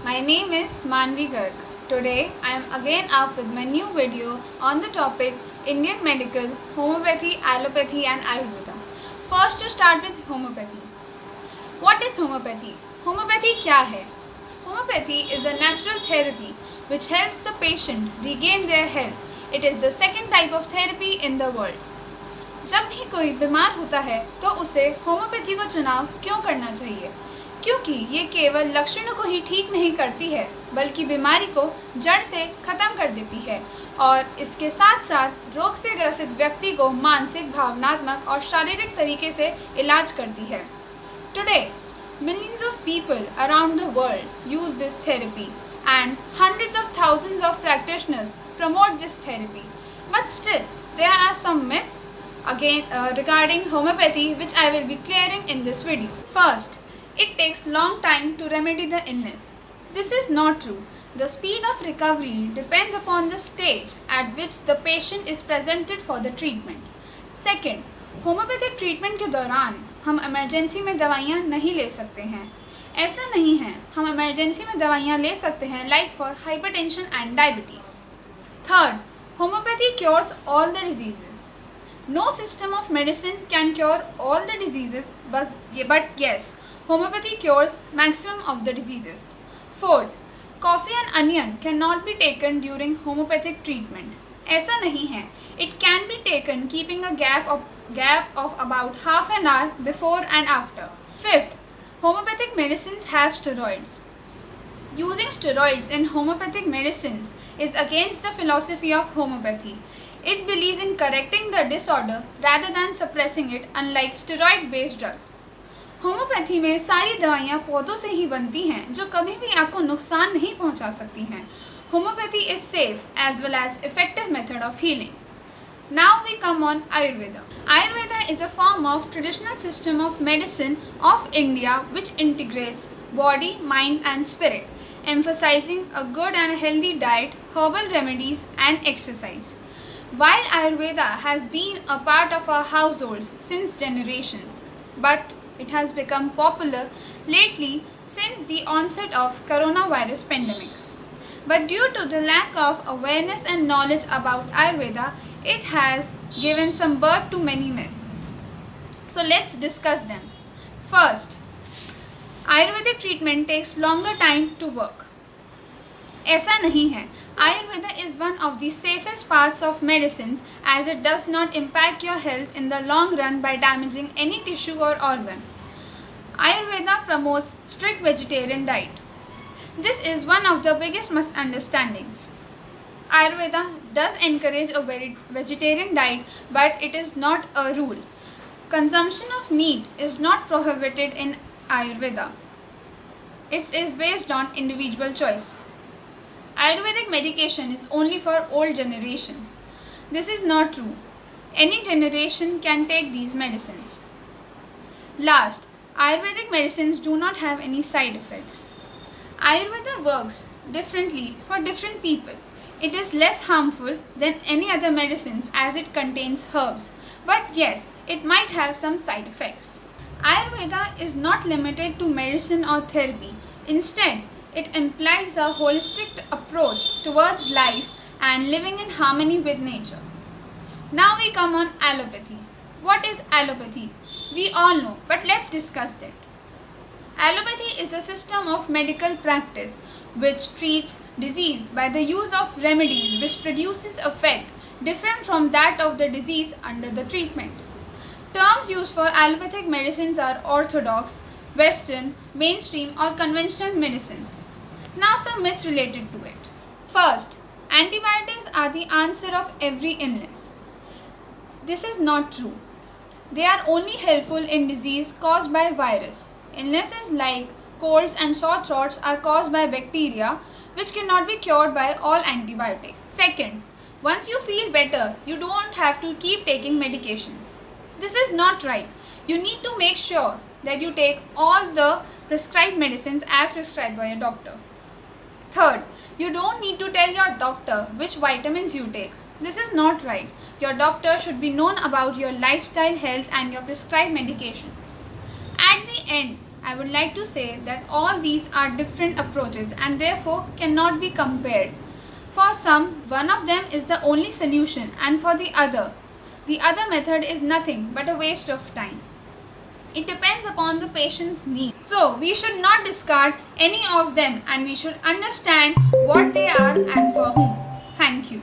My name is Manvi Garg. Today I am again up with my new video on the topic Indian medical, homeopathy, allopathy and Ayurveda. First to start with homeopathy. What is homeopathy? Homeopathy क्या है? Homeopathy is a natural therapy which helps the patient regain their health. It is the second type of therapy in the world. जब भी कोई बीमार होता है तो उसे होम्योपैथी को चुनाव क्यों करना चाहिए? क्योंकि ये केवल लक्षणों को ही ठीक नहीं करती है बल्कि बीमारी को जड़ से खत्म कर देती है और इसके साथ साथ रोग से ग्रसित व्यक्ति को मानसिक, भावनात्मक और शारीरिक तरीके से इलाज करती है. Today millions of people around the world use this therapy and hundreds of thousands of practitioners promote this therapy. But still, there are some myths regarding homeopathy which I will be clearing in this video. First, it takes long time to remedy the illness. This is not true. The speed of recovery depends upon the stage at which the patient is presented for the treatment. Second, homeopathic treatment के दौरान हम emergency में दवाइयाँ नहीं ले सकते हैं. ऐसा नहीं है, हम इमरजेंसी में दवाइयाँ ले सकते हैं like for hypertension and diabetes. Third, homeopathy cures all the diseases. No system of medicine can cure all the diseases, but yes, homeopathy cures maximum of the diseases. Fourth, coffee and onion cannot be taken during homeopathic treatment. ऐसा नहीं है. It can be taken keeping a gap of about half an hour before and after. Fifth, homeopathic medicines have steroids. Using steroids in homeopathic medicines is against the philosophy of homeopathy. It believes in correcting the disorder rather than suppressing it, unlike steroid-based drugs. Homeopathy में सारी दवाइयाँ पौधों से ही बनती हैं जो कभी भी आपको नुकसान नहीं पहुँचा सकती हैं. Homeopathy is safe as well as effective method of healing. Now we come on Ayurveda. Ayurveda is a form of traditional system of medicine of India which integrates body, mind and spirit, emphasizing a good and healthy diet, herbal remedies and exercise. While Ayurveda has been a part of our households since generations, but it has become popular lately since the onset of coronavirus pandemic. But due to the lack of awareness and knowledge about Ayurveda, it has given some birth to many myths. So let's discuss them. First, Ayurvedic treatment takes longer time to work. ऐसा नहीं है. Ayurveda is one of the safest parts of medicines as it does not impact your health in the long run by damaging any tissue or organ. Ayurveda promotes strict vegetarian diet. This is one of the biggest misunderstandings. Ayurveda does encourage a very vegetarian diet, but it is not a rule. Consumption of meat is not prohibited in Ayurveda. It is based on individual choice. Ayurvedic medication is only for old generation. This is not true. Any generation can take these medicines. Last, Ayurvedic medicines do not have any side effects. Ayurveda works differently for different people. It is less harmful than any other medicines as it contains herbs. But yes, it might have some side effects. Ayurveda is not limited to medicine or therapy. Instead, it implies a holistic approach towards life and living in harmony with nature. Now we come on allopathy. What is allopathy? We all know, but let's discuss that. Allopathy is a system of medical practice which treats disease by the use of remedies which produces effect different from that of the disease under the treatment. Terms used for allopathic medicines are orthodox, Western, mainstream or conventional medicines. Now some myths related to it. First, antibiotics are the answer of every illness. This is not true. They are only helpful in disease caused by virus. Illnesses like colds and sore throats are caused by bacteria which cannot be cured by all antibiotics. Second, once you feel better, you don't have to keep taking medications. This is not right. You need to make sure that you take all the prescribed medicines as prescribed by a doctor. Third, you don't need to tell your doctor which vitamins you take. This is not right. Your doctor should be known about your lifestyle, health and your prescribed medications. At the end, I would like to say that all these are different approaches and therefore cannot be compared. For some, one of them is the only solution, and for the other method is nothing but a waste of time. It depends upon the patient's needs. So, we should not discard any of them and we should understand what they are and for whom. Thank you.